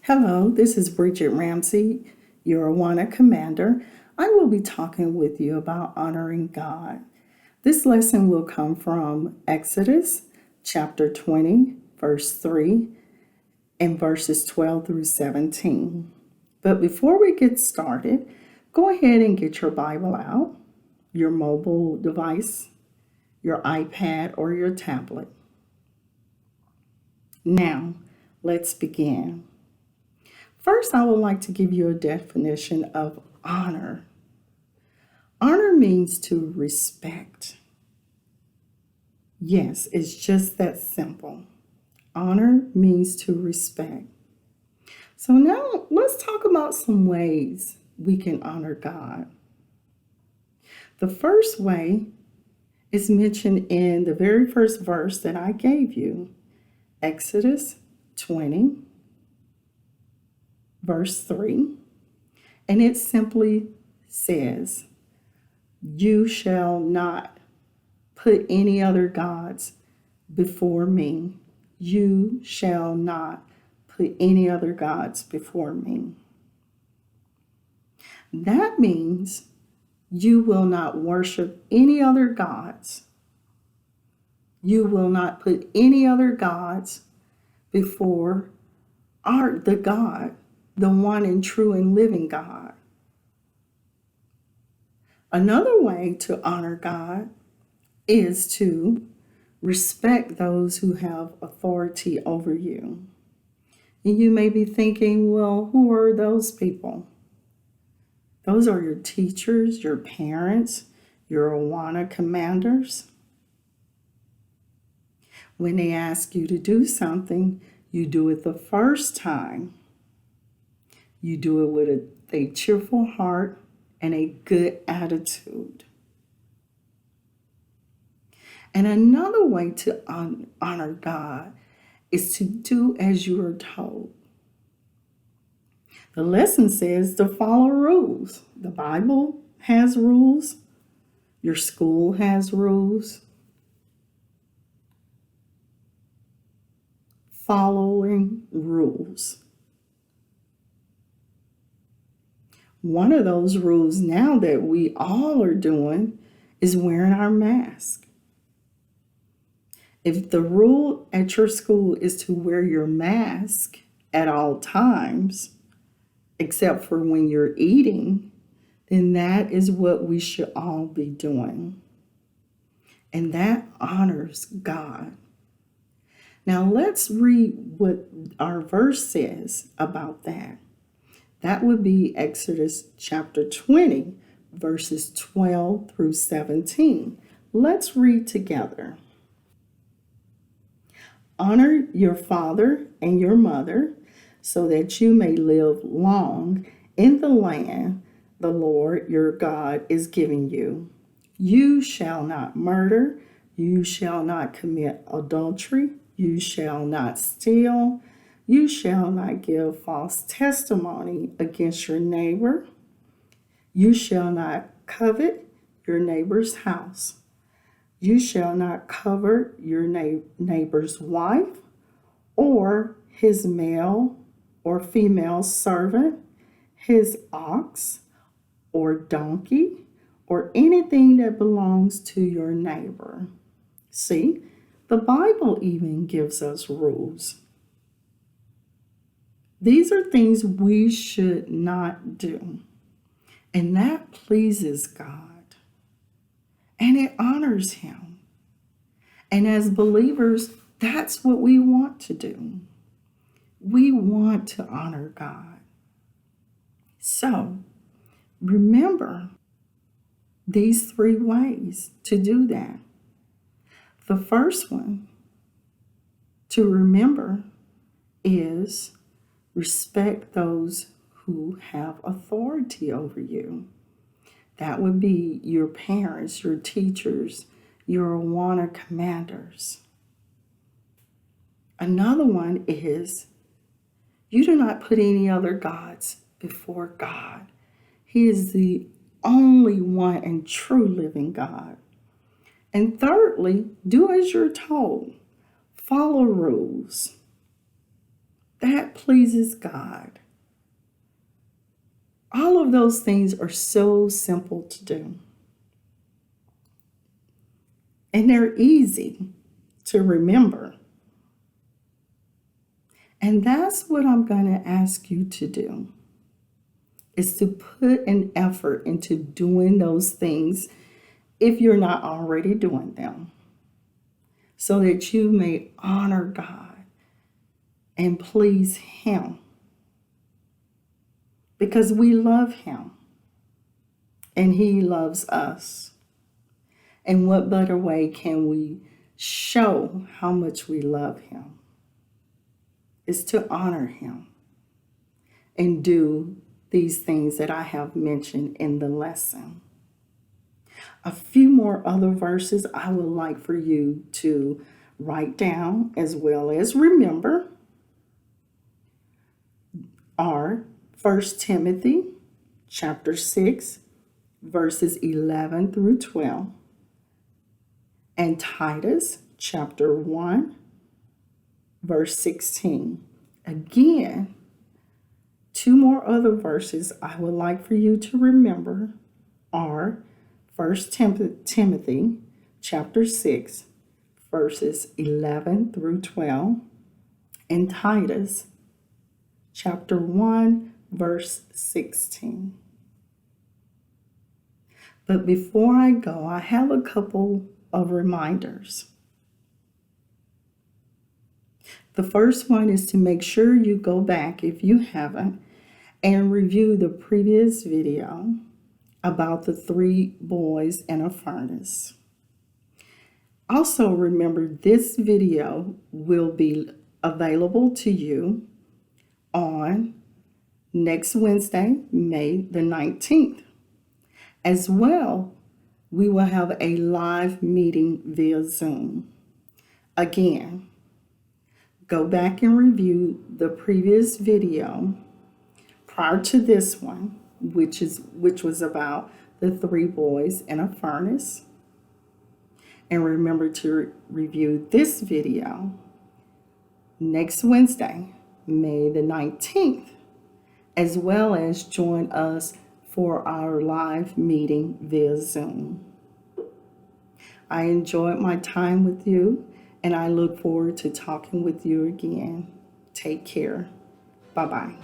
Hello, this is Bridget Ramsey, your Awana commander. I will be talking with you about honoring God. This lesson will come from Exodus chapter 20, verse 3, and verses 12 through 17. But before we get started, go ahead and get your Bible out, your mobile device, your iPad, or your tablet. Now, let's begin. First, I would like to give you a definition of honor. Honor means to respect. Yes, it's just that simple. Honor means to respect. So now let's talk about some ways we can honor God. The first way is mentioned in the very first verse that I gave you, Exodus 20. Verse 3, and it simply says, "You shall not put any other gods before me. You shall not put any other gods before me." That means you will not worship any other gods. You will not put any other gods before the God, the one and true and living God. Another way to honor God is to respect those who have authority over you. And you may be thinking, well, who are those people? Those are your teachers, your parents, your Awana commanders. When they ask you to do something, you do it the first time. You do it with a cheerful heart and a good attitude. And another way to honor God is to do as you are told. The lesson says to follow rules. The Bible has rules. Your school has rules. Following rules. One of those rules now that we all are doing is wearing our mask. If the rule at your school is to wear your mask at all times, except for when you're eating, then that is what we should all be doing. And that honors God. Now let's read what our verse says about that. That would be Exodus chapter 20, verses 12 through 17. Let's read together. "Honor your father and your mother, so that you may live long in the land the Lord your God is giving you. You shall not murder. You shall not commit adultery. You shall not steal. You shall not give false testimony against your neighbor. You shall not covet your neighbor's house. You shall not covet your neighbor's wife, or his male or female servant, his ox or donkey, or anything that belongs to your neighbor." See, the Bible even gives us rules. These are things we should not do. And that pleases God. And it honors Him. And as believers, that's what we want to do. We want to honor God. So, remember these 3 ways to do that. The first one to remember is respect those who have authority over you. That would be your parents, your teachers, your Awana commanders. Another one is you do not put any other gods before God. He is the only one and true living God. And thirdly, do as you're told. Follow rules. that pleases God. All of those things are so simple to do. And they're easy to remember. And that's what I'm going to ask you to do, is to put an effort into doing those things if you're not already doing them, so that you may honor God and please Him. Because we love Him and He loves us. And what better way can we show how much we love Him is to honor Him and do these things that I have mentioned in the lesson. A few more other verses I would like for you to write down as well as remember are 1 Timothy chapter 6, verses 11 through 12, and Titus chapter 1, verse 16. Again, two more other verses I would like for you to remember are 1 Timothy chapter 6, verses 11 through 12, and Titus chapter 1, verse 16. But before I go, I have a couple of reminders. The first one is to make sure you go back, if you haven't, and review the previous video about the 3 boys in a furnace. Also remember, this video will be available to you on next Wednesday, May the 19th. As well, we will have a live meeting via Zoom. Again, go back and review the previous video prior to this one, which was about the 3 boys in a furnace. And remember to review this video next Wednesday, May the 19th, as well as join us for our live meeting via Zoom. I enjoyed my time with you, and I look forward to talking with you again. Take care. Bye-bye.